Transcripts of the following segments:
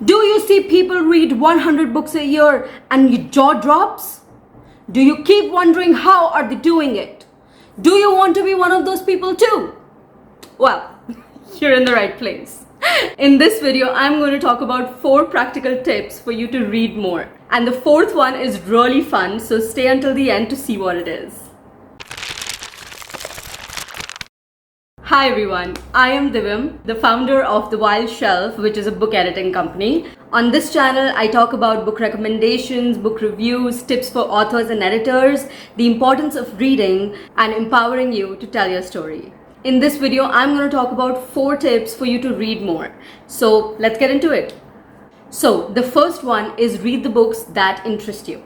Do you see people read 100 books a year and your jaw drops? Do you keep wondering how are they doing it? Do you want to be one of those people too? Well, you're in the right place. In this video, I'm going to talk about 4 practical tips for you to read more. And the 4th one is really fun, so stay until the end to see what it is. Hi everyone, I am Divyam, the founder of The Wild Shelf, which is a book editing company. On this channel, I talk about book recommendations, book reviews, tips for authors and editors, the importance of reading, and empowering you to tell your story. In this video, I'm going to talk about 4 tips for you to read more. So let's get into it. So the first one is read the books that interest you.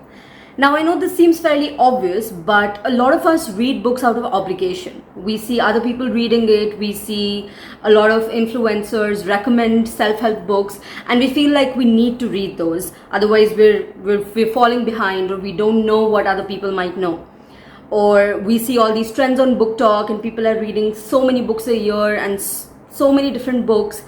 Now, I know this seems fairly obvious, but a lot of us read books out of obligation. We see other people reading it, we see a lot of influencers recommend self-help books, and we feel like we need to read those. Otherwise, we're falling behind, or we don't know what other people might know. Or we see all these trends on Book Talk, and people are reading so many books a year and so many different books,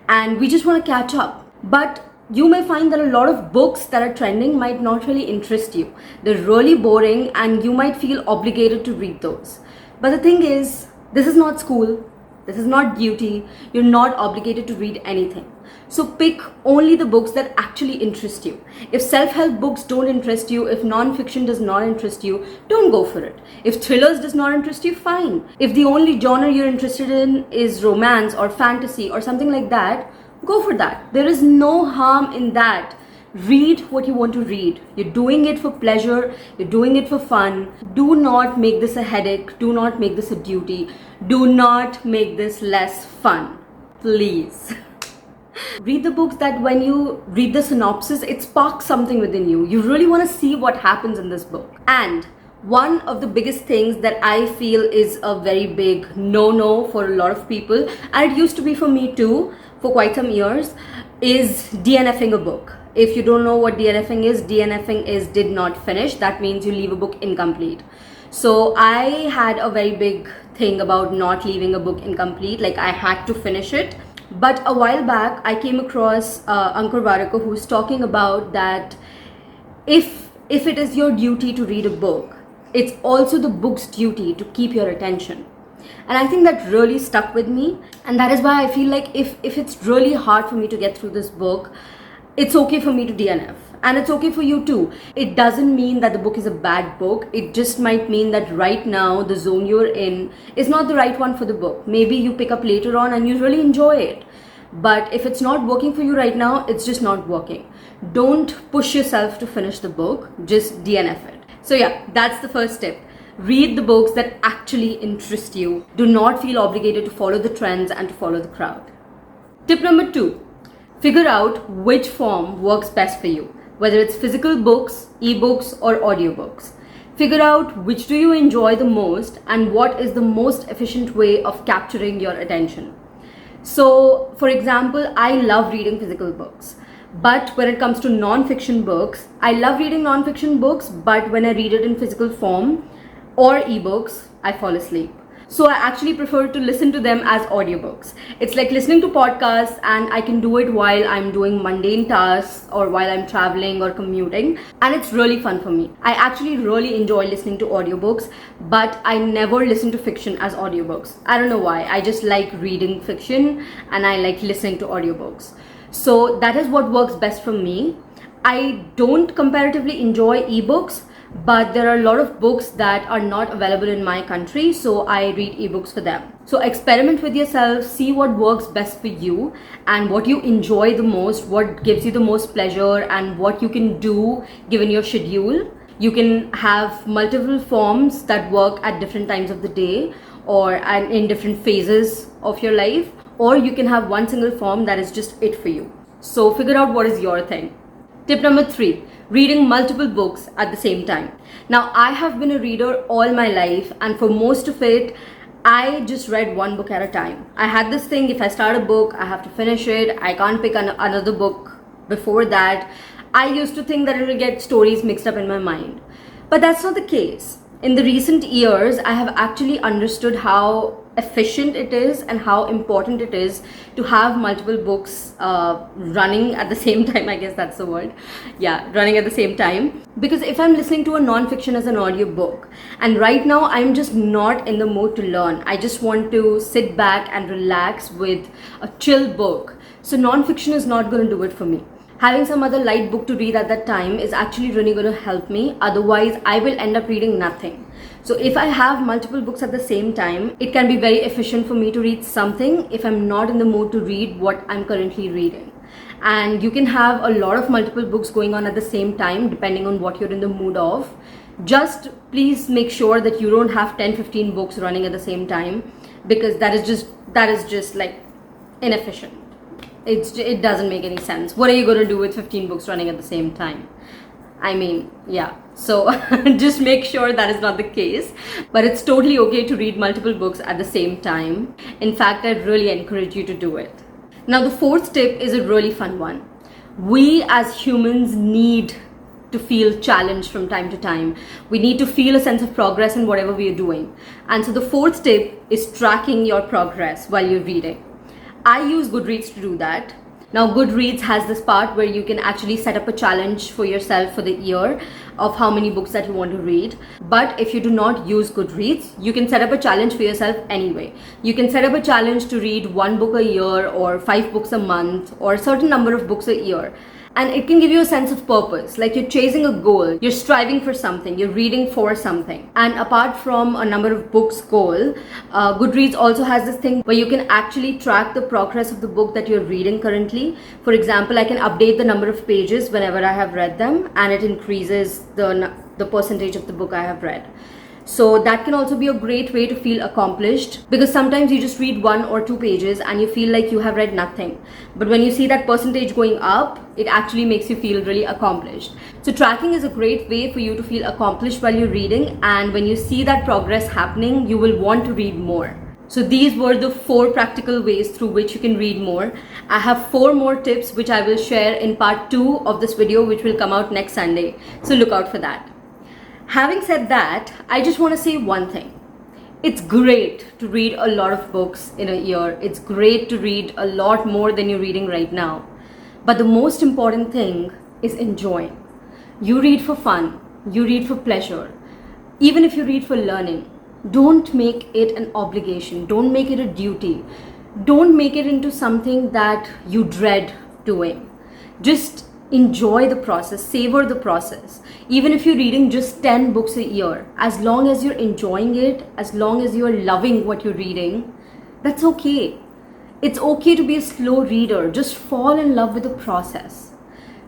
and we just want to catch up. But you may find that a lot of books that are trending might not really interest you. They're really boring and you might feel obligated to read those. But the thing is, this is not school. This is not duty. You're not obligated to read anything. So pick only the books that actually interest you. If self-help books don't interest you, if non-fiction does not interest you, don't go for it. If thrillers does not interest you, fine. If the only genre you're interested in is romance or fantasy or something like that, go for that. There is no harm in that. Read what you want to read. You're doing it for pleasure. You're doing it for fun. Do not make this a headache. Do not make this a duty. Do not make this less fun. Please. Read the books that when you read the synopsis, it sparks something within you. You really want to see what happens in this book. And one of the biggest things that I feel is a very big no-no for a lot of people, and it used to be for me too for quite some years, is DNFing a book. If you don't know what DNFing is did not finish. That means you leave a book incomplete. So I had a very big thing about not leaving a book incomplete, like I had to finish it. But a while back, I came across Ankur Warikoo, who's talking about that if it is your duty to read a book, it's also the book's duty to keep your attention. And I think that really stuck with me. And that is why I feel like if it's really hard for me to get through this book, it's okay for me to DNF. And it's okay for you too. It doesn't mean that the book is a bad book. It just might mean that right now the zone you're in is not the right one for the book. Maybe you pick up later on and you really enjoy it. But if it's not working for you right now, it's just not working. Don't push yourself to finish the book. Just DNF it. So yeah, that's the first tip. Read the books that actually interest you. Do not feel obligated to follow the trends and to follow the crowd. Tip number 2, figure out which form works best for you, whether it's physical books, ebooks, or audiobooks. Figure out which do you enjoy the most and what is the most efficient way of capturing your attention. So, for example, I love reading physical books. But when it comes to non-fiction books, I love reading non-fiction books, but when I read it in physical form or ebooks, I fall asleep. So I actually prefer to listen to them as audiobooks. It's like listening to podcasts, and I can do it while I'm doing mundane tasks or while I'm traveling or commuting, and it's really fun for me. I actually really enjoy listening to audiobooks, but I never listen to fiction as audiobooks. I don't know why. I just like reading fiction and I like listening to audiobooks. So that is what works best for me. I don't comparatively enjoy ebooks, but there are a lot of books that are not available in my country, so I read ebooks for them. So experiment with yourself, see what works best for you and what you enjoy the most, what gives you the most pleasure, and what you can do given your schedule. You can have multiple forms that work at different times of the day or in different phases of your life, or you can have one single form that is just it for you. So figure out what is your thing. Tip number 3, reading multiple books at the same time. Now, I have been a reader all my life, and for most of it, I just read one book at a time. I had this thing, if I start a book, I have to finish it. I can't pick another book before that. I used to think that it would get stories mixed up in my mind. But that's not the case. In the recent years, I have actually understood how efficient it is and how important it is to have multiple books running at the same time. I guess that's the word. Yeah, running at the same time. Because if I'm listening to a non-fiction as an audiobook, and right now I'm just not in the mood to learn, I just want to sit back and relax with a chill book. So non-fiction is not going to do it for me. Having some other light book to read at that time is actually really going to help me. Otherwise, I will end up reading nothing. So if I have multiple books at the same time, it can be very efficient for me to read something if I'm not in the mood to read what I'm currently reading. And you can have a lot of multiple books going on at the same time depending on what you're in the mood of. Just please make sure that you don't have 10-15 books running at the same time, because that is just like inefficient. It doesn't make any sense. What are you going to do with 15 books running at the same time? I mean, yeah. So just make sure that is not the case. But it's totally okay to read multiple books at the same time. In fact, I'd really encourage you to do it. Now, the fourth tip is a really fun one. We as humans need to feel challenged from time to time. We need to feel a sense of progress in whatever we are doing. And so the fourth tip is tracking your progress while you're reading. I use Goodreads to do that. Now, Goodreads has this part where you can actually set up a challenge for yourself for the year of how many books that you want to read. But if you do not use Goodreads, you can set up a challenge for yourself anyway. You can set up a challenge to read 1 book a year or 5 books a month or a certain number of books a year. And it can give you a sense of purpose, like you're chasing a goal, you're striving for something, you're reading for something. And apart from a number of books goal, Goodreads also has this thing where you can actually track the progress of the book that you're reading currently. For example, I can update the number of pages whenever I have read them, and it increases the percentage of the book I have read. So that can also be a great way to feel accomplished, because sometimes you just read 1 or 2 pages and you feel like you have read nothing. But when you see that percentage going up, it actually makes you feel really accomplished. So tracking is a great way for you to feel accomplished while you're reading, and when you see that progress happening, you will want to read more. So these were the 4 practical ways through which you can read more. I have 4 more tips which I will share in part 2 of this video, which will come out next Sunday. So look out for that. Having said that, I just want to say one thing. It's great to read a lot of books in a year. It's great to read a lot more than you're reading right now. But the most important thing is enjoying. You read for fun. You read for pleasure. Even if you read for learning, don't make it an obligation. Don't make it a duty. Don't make it into something that you dread doing. Just enjoy the process, savor the process. Even if you're reading just 10 books a year, as long as you're enjoying it, as long as you're loving what you're reading, that's okay. It's okay to be a slow reader. Just fall in love with the process.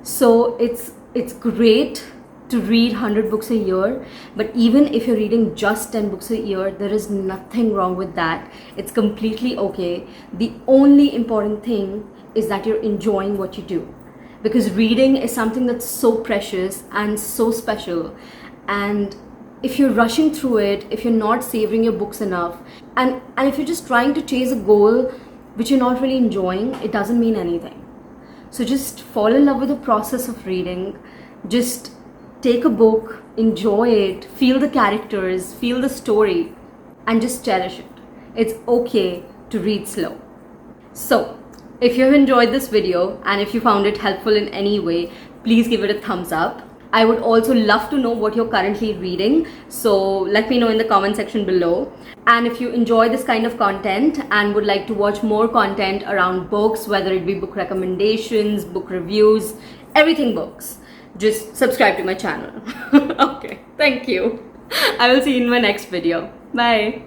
So it's great to read 100 books a year, but even if you're reading just 10 books a year, there is nothing wrong with that. It's completely okay. The only important thing is that you're enjoying what you do. Because reading is something that's so precious and so special. And if you're rushing through it, if you're not savoring your books enough, and if you're just trying to chase a goal which you're not really enjoying, it doesn't mean anything. So just fall in love with the process of reading. Just take a book, enjoy it, feel the characters, feel the story, and just cherish it. It's okay to read slow. So, if you've enjoyed this video and if you found it helpful in any way, please give it a thumbs up. I would also love to know what you're currently reading, so let me know in the comment section below. And if you enjoy this kind of content and would like to watch more content around books, whether it be book recommendations, book reviews, everything books, just subscribe to my channel. Okay, thank you. I will see you in my next video. Bye.